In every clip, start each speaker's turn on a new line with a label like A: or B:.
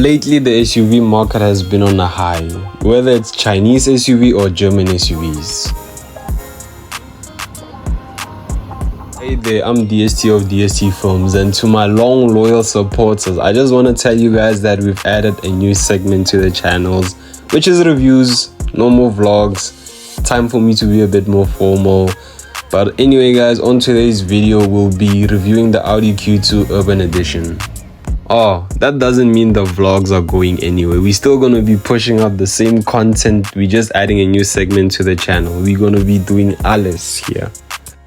A: Lately, the SUV market has been on a high, whether it's Chinese SUV or German SUVs. Hey there, I'm DST of DST Films, and to my long loyal supporters, I just want to tell you guys that we've added a new segment to the channels, which is reviews, no more vlogs. Time for me to be a bit more formal. But anyway guys, on today's video we'll be reviewing the Audi Q2 Urban Edition. Oh, that doesn't mean the vlogs are going anywhere. We're still going to be pushing out the same content. We're just adding a new segment to the channel. We're going to be doing alles here.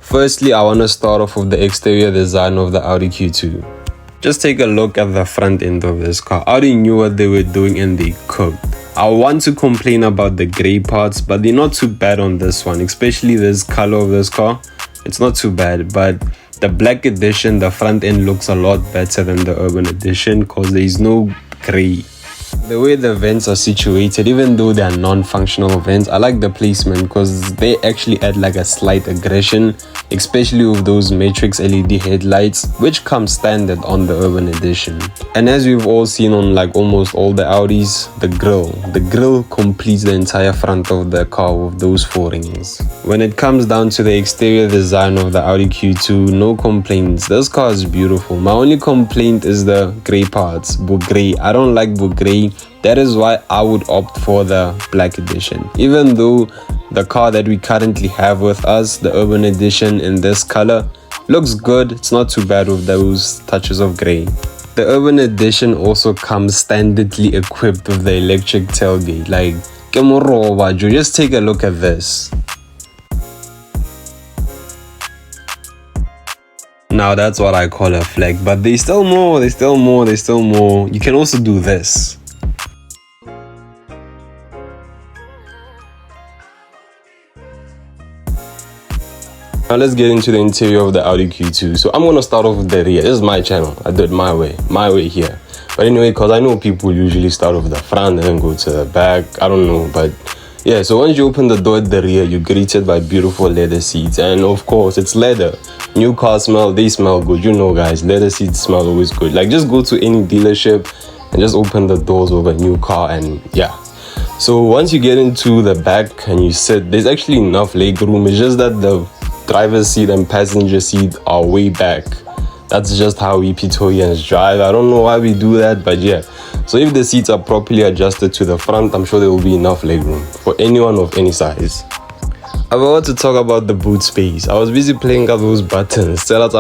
A: Firstly, I want to start off with the exterior design of the Audi Q2. Just take a look at the front end of this car. Audi knew what they were doing and they cooked. I want to complain about the grey parts, but they're not too bad on this one, especially this color of this car. It's not too bad, but the black edition, the front end looks a lot better than the urban edition because there is no grey. The way the vents are situated, even though they are non-functional vents, I like the placement because they actually add like a slight aggression, especially with those matrix LED headlights, which come standard on the urban edition. And as we've all seen on like almost all the Audis, the grill completes the entire front of the car with those four rings. When it comes down to the exterior design of the Audi Q2, no complaints. This car is beautiful. My only complaint is the grey parts, grey. I don't like grey. That is why I would opt for the black edition. Even though the car that we currently have with us, the urban edition in this color, looks good. It's not too bad with those touches of grey. The urban edition also comes standardly equipped with the electric tailgate. Like, just take a look at this. Now that's what I call a flag, but there's still more. You can also do this. Now let's get into the interior of the Audi Q2. So I'm going to start off with the rear. This is my channel. I do it my way here. But anyway, because I know people usually start off the front and then go to the back. I don't know, but yeah. So once you open the door at the rear, you're greeted by beautiful leather seats. And of course, it's leather. New car smell, they smell good. You know guys, leather seats smell always good. Like just go to any dealership and just open the doors of a new car and yeah. So once you get into the back and you sit, there's actually enough leg room. It's just that the driver's seat and passenger seat are way back. That's just how we Pretoриans drive. I don't know why we do that, but yeah. So if the seats are properly adjusted to the front, I'm sure there will be enough legroom for anyone of any size. I want to talk about the boot space. I was busy playing with those buttons. But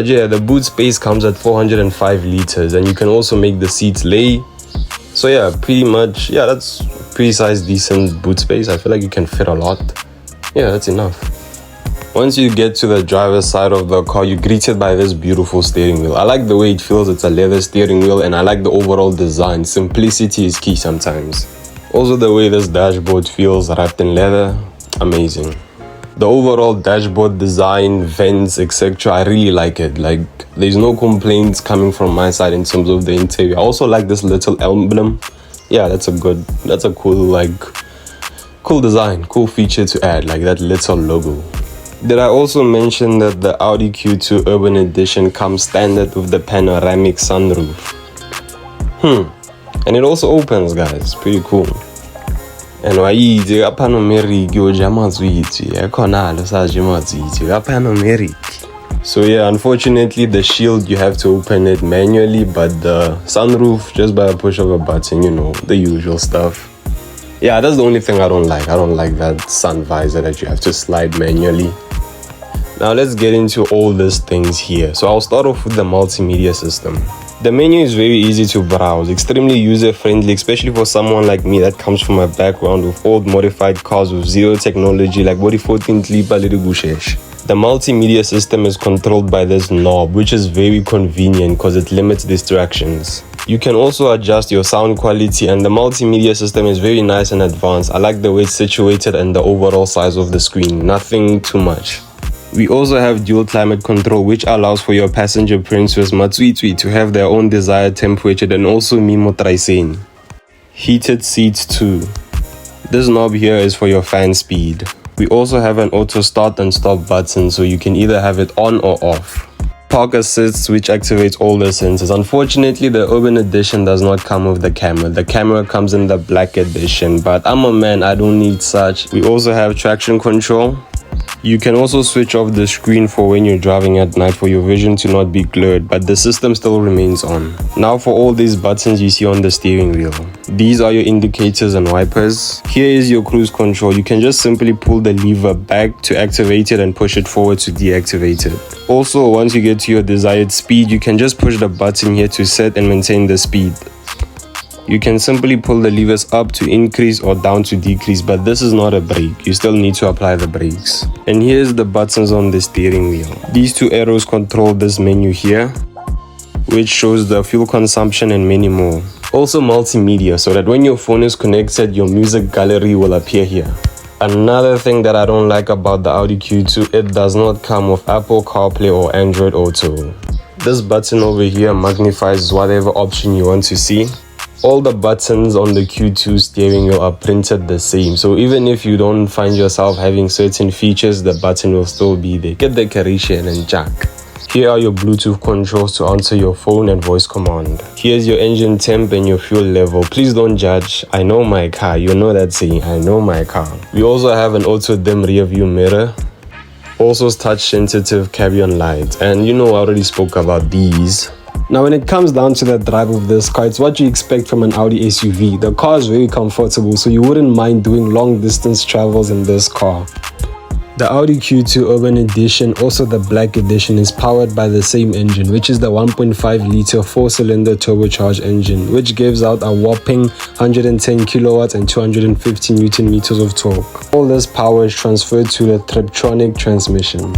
A: yeah, the boot space comes at 405 liters and you can also make the seats lay. So yeah, pretty much, yeah, that's pretty size decent boot space. I feel like you can fit a lot. Yeah, that's enough. Once you get to the driver's side of the car, you're greeted by this beautiful steering wheel. I like the way it feels. It's a leather steering wheel and I like the overall design. Simplicity is key sometimes. Also the way this dashboard feels wrapped in leather, amazing. The overall dashboard design, vents, etc. I really like it. Like there's no complaints coming from my side in terms of the interior. I also like this little emblem. Yeah, that's a cool design, cool feature to add, like that little logo. Did I also mention that the Audi Q2 Urban Edition comes standard with the panoramic sunroof? And it also opens, guys. Pretty cool. And why you panoramic? So yeah, unfortunately the shield you have to open it manually, but the sunroof just by a push of a button, you know, the usual stuff. Yeah, that's the only thing I don't like. I don't like that sun visor that you have to slide manually. Now let's get into all these things here. So I'll start off with the multimedia system. The menu is very easy to browse, extremely user-friendly, especially for someone like me that comes from a background with old modified cars with zero technology like body 14 Clipper Little Bushesh. The multimedia system is controlled by this knob, which is very convenient because it limits distractions. You can also adjust your sound quality and the multimedia system is very nice and advanced. I like the way it's situated and the overall size of the screen, nothing too much. We also have dual climate control, which allows for your passenger princess Matsui to have their own desired temperature and also Mimo Traisen. Heated seats too. This knob here is for your fan speed. We also have an auto start and stop button, so you can either have it on or off. park assist, which activates all the sensors. Unfortunately, the urban edition does not come with the camera. The camera comes in the black edition, but I'm a man, I don't need such. We also have traction control. You can also switch off the screen for when you're driving at night for your vision to not be blurred, but the system still remains on. Now for all these buttons you see on the steering wheel. These are your indicators and wipers. Here is your cruise control. You can just simply pull the lever back to activate it and push it forward to deactivate it. Also, once you get to your desired speed, you can just push the button here to set and maintain the speed. You can simply pull the levers up to increase or down to decrease, but this is not a brake. You still need to apply the brakes. And here's the buttons on the steering wheel. These two arrows control this menu here, which shows the fuel consumption and many more. Also multimedia, so that when your phone is connected, your music gallery will appear here. Another thing that I don't like about the Audi Q2, it does not come with Apple CarPlay or Android Auto. This button over here magnifies whatever option you want to see. All the buttons on the Q2 steering wheel are printed the same, so even if you don't find yourself having certain features, the button will still be there. Get the Carisha and jack. Here are your Bluetooth controls to answer your phone and voice command. Here's your engine temp and your fuel level. Please don't judge. I know my car. You know that saying, I know my car. We also have an auto dim rear view mirror. Also touch sensitive cabin lights. And you know I already spoke about these. Now when it comes down to the drive of this car, it's what you expect from an Audi SUV. The car is very comfortable, so you wouldn't mind doing long distance travels in this car. The Audi Q2 Urban Edition, also the Black Edition, is powered by the same engine, which is the 1.5 litre 4-cylinder turbocharged engine, which gives out a whopping 110 kilowatts and 250 Newton meters of torque. All this power is transferred to the Triptronic transmission.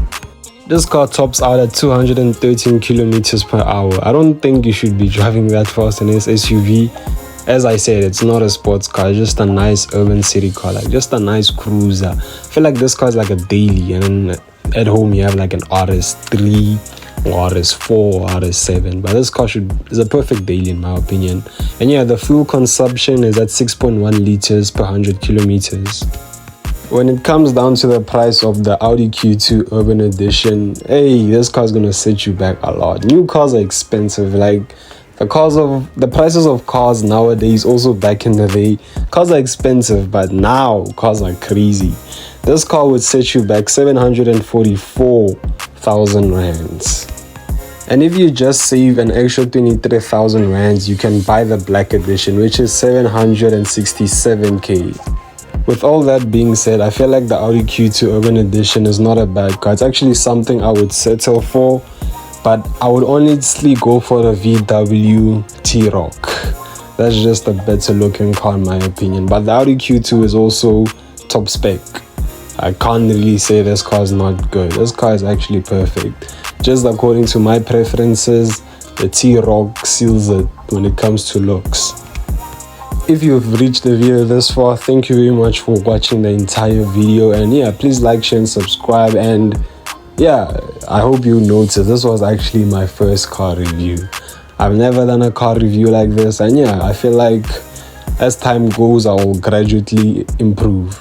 A: This car tops out at 213 kilometers per hour. I don't think you should be driving that fast in this SUV. As I said, it's not a sports car, it's just a nice urban city car, like just a nice cruiser. I feel like this car is like a daily, and then at home you have like an RS3 or RS4 or RS7, but this car is a perfect daily in my opinion. And yeah, the fuel consumption is at 6.1 liters per 100 kilometers. When it comes down to the price of the Audi Q2 Urban Edition, hey, this car is gonna set you back a lot. New cars are expensive, like the prices of cars nowadays, also back in the day, cars are expensive, but now cars are crazy. This car would set you back 744,000 rands. And if you just save an extra 23,000 rands, you can buy the Black Edition, which is 767k. With all that being said, I feel like the Audi Q2 Urban Edition is not a bad car. It's actually something I would settle for, but I would honestly go for the VW T-Roc. That's just a better looking car in my opinion. But the Audi Q2 is also top spec. I can't really say this car is not good. This car is actually perfect. Just according to my preferences, the T-Roc seals it when it comes to looks. If you've reached the video this far, thank you very much for watching the entire video, and yeah, please like, share and subscribe. And yeah, I hope you noticed this was actually my first car review. I've never done a car review like this, and yeah, I feel like as time goes I will gradually improve.